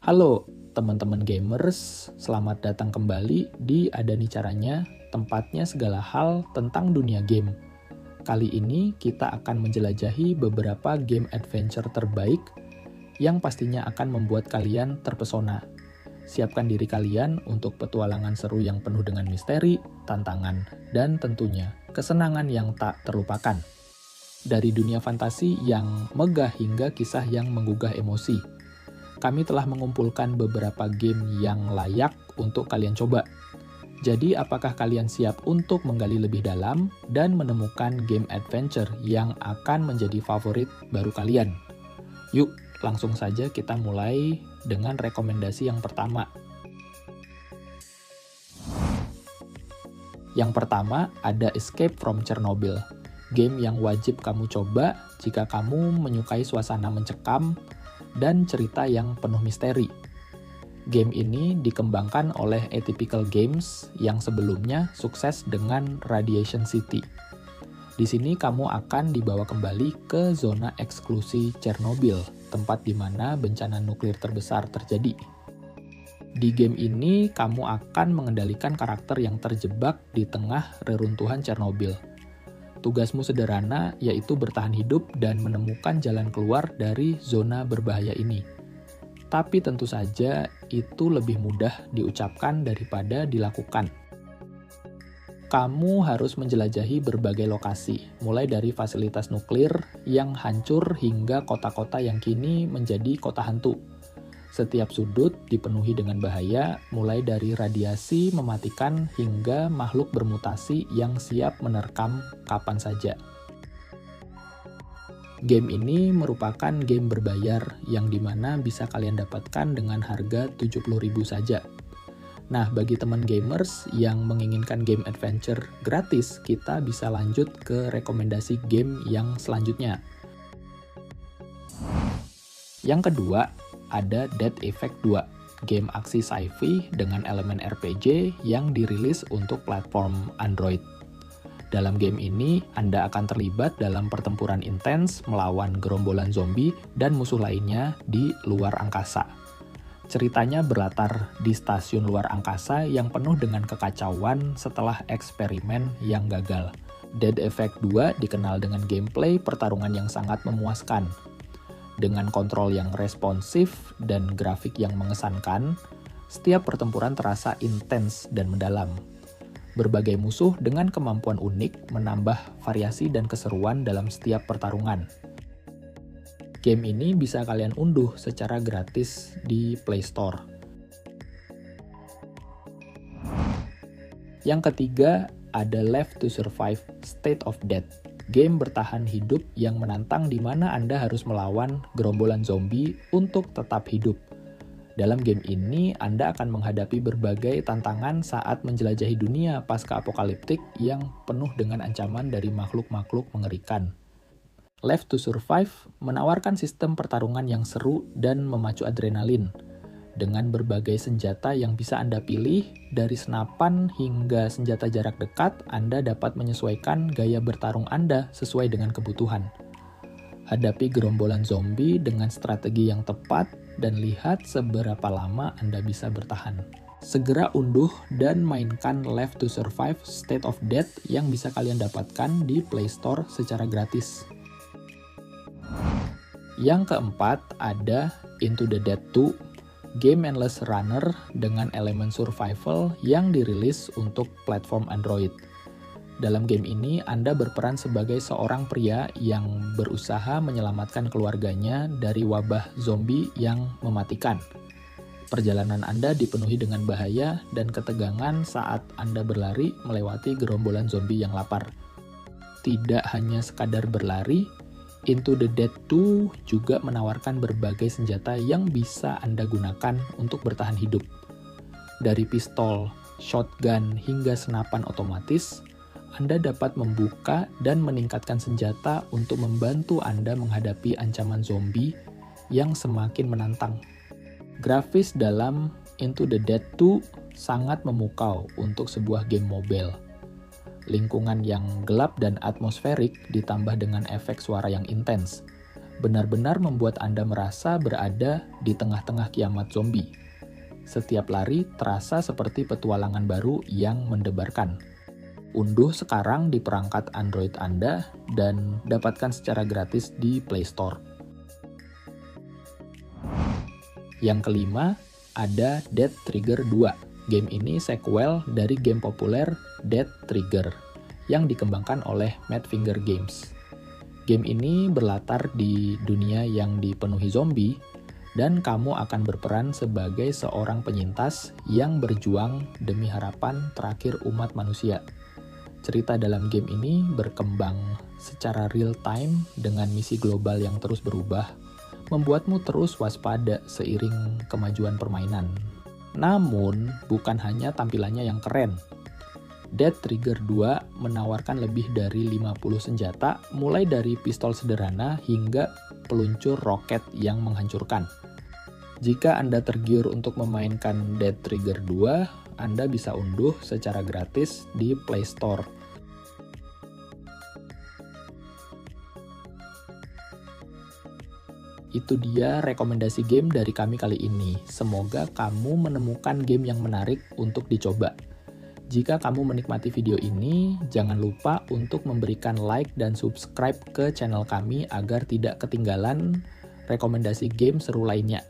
Halo teman-teman gamers, selamat datang kembali di Ada Nih Caranya, tempatnya segala hal tentang dunia game. Kali ini kita akan menjelajahi beberapa game adventure terbaik yang pastinya akan membuat kalian terpesona. Siapkan diri kalian untuk petualangan seru yang penuh dengan misteri, tantangan, dan tentunya kesenangan yang tak terlupakan. Dari dunia fantasi yang megah hingga kisah yang menggugah emosi, kami telah mengumpulkan beberapa game yang layak untuk kalian coba. Jadi, apakah kalian siap untuk menggali lebih dalam dan menemukan game adventure yang akan menjadi favorit baru kalian? Yuk, langsung saja kita mulai dengan rekomendasi yang pertama. Yang pertama ada Escape from Chernobyl. Game yang wajib kamu coba jika kamu menyukai suasana mencekam dan cerita yang penuh misteri. Game ini dikembangkan oleh Atypical Games yang sebelumnya sukses dengan Radiation City. Di sini kamu akan dibawa kembali ke zona eksklusi Chernobyl, tempat di mana bencana nuklir terbesar terjadi. Di game ini, kamu akan mengendalikan karakter yang terjebak di tengah reruntuhan Chernobyl. Tugasmu sederhana, yaitu bertahan hidup dan menemukan jalan keluar dari zona berbahaya ini. Tapi tentu saja, itu lebih mudah diucapkan daripada dilakukan. Kamu harus menjelajahi berbagai lokasi, mulai dari fasilitas nuklir yang hancur hingga kota-kota yang kini menjadi kota hantu. Setiap sudut dipenuhi dengan bahaya, mulai dari radiasi mematikan hingga makhluk bermutasi yang siap menerkam kapan saja. Game ini merupakan game berbayar yang dimana bisa kalian dapatkan dengan harga 70.000 saja. Nah, bagi teman gamers yang menginginkan game adventure gratis, kita bisa lanjut ke rekomendasi game yang selanjutnya. Yang kedua, ada Dead Effect 2, game aksi sci-fi dengan elemen RPG yang dirilis untuk platform Android. Dalam game ini, Anda akan terlibat dalam pertempuran intens melawan gerombolan zombie dan musuh lainnya di luar angkasa. Ceritanya berlatar di stasiun luar angkasa yang penuh dengan kekacauan setelah eksperimen yang gagal. Dead Effect 2 dikenal dengan gameplay pertarungan yang sangat memuaskan. Dengan kontrol yang responsif dan grafik yang mengesankan, setiap pertempuran terasa intens dan mendalam. Berbagai musuh dengan kemampuan unik menambah variasi dan keseruan dalam setiap pertarungan. Game ini bisa kalian unduh secara gratis di Play Store. Yang ketiga, ada Left to Survive State of Death. Game bertahan hidup yang menantang di mana Anda harus melawan gerombolan zombie untuk tetap hidup. Dalam game ini, Anda akan menghadapi berbagai tantangan saat menjelajahi dunia pasca-apokaliptik yang penuh dengan ancaman dari makhluk-makhluk mengerikan. Left to Survive menawarkan sistem pertarungan yang seru dan memacu adrenalin. Dengan berbagai senjata yang bisa Anda pilih, dari senapan hingga senjata jarak dekat, Anda dapat menyesuaikan gaya bertarung Anda sesuai dengan kebutuhan. Hadapi gerombolan zombie dengan strategi yang tepat dan lihat seberapa lama Anda bisa bertahan. Segera unduh dan mainkan Left to Survive State of Death yang bisa kalian dapatkan di Play Store secara gratis. Yang keempat ada Into the Dead 2, game endless runner dengan elemen survival yang dirilis untuk platform Android. Dalam game ini, Anda berperan sebagai seorang pria yang berusaha menyelamatkan keluarganya dari wabah zombie yang mematikan. Perjalanan Anda dipenuhi dengan bahaya dan ketegangan saat Anda berlari melewati gerombolan zombie yang lapar. Tidak hanya sekadar berlari, Into the Dead 2 juga menawarkan berbagai senjata yang bisa Anda gunakan untuk bertahan hidup. Dari pistol, shotgun, hingga senapan otomatis, Anda dapat membuka dan meningkatkan senjata untuk membantu Anda menghadapi ancaman zombie yang semakin menantang. Grafis dalam Into the Dead 2 sangat memukau untuk sebuah game mobile. Lingkungan yang gelap dan atmosferik ditambah dengan efek suara yang intens. benar-benar membuat Anda merasa berada di tengah-tengah kiamat zombie. Setiap lari terasa seperti petualangan baru yang mendebarkan. Unduh sekarang di perangkat Android Anda dan dapatkan secara gratis di Play Store. Yang kelima, ada Dead Trigger 2. Game ini sequel dari game populer Dead Trigger yang dikembangkan oleh Madfinger Games. Game ini berlatar di dunia yang dipenuhi zombie, dan kamu akan berperan sebagai seorang penyintas yang berjuang demi harapan terakhir umat manusia. Cerita dalam game ini berkembang secara real time dengan misi global yang terus berubah, membuatmu terus waspada seiring kemajuan permainan. Namun, bukan hanya tampilannya yang keren. Dead Trigger 2 menawarkan lebih dari 50 senjata, mulai dari pistol sederhana hingga peluncur roket yang menghancurkan. Jika Anda tergiur untuk memainkan Dead Trigger 2, Anda bisa unduh secara gratis di Play Store. Itu dia rekomendasi game dari kami kali ini. Semoga kamu menemukan game yang menarik untuk dicoba. Jika kamu menikmati video ini, jangan lupa untuk memberikan like dan subscribe ke channel kami agar tidak ketinggalan rekomendasi game seru lainnya.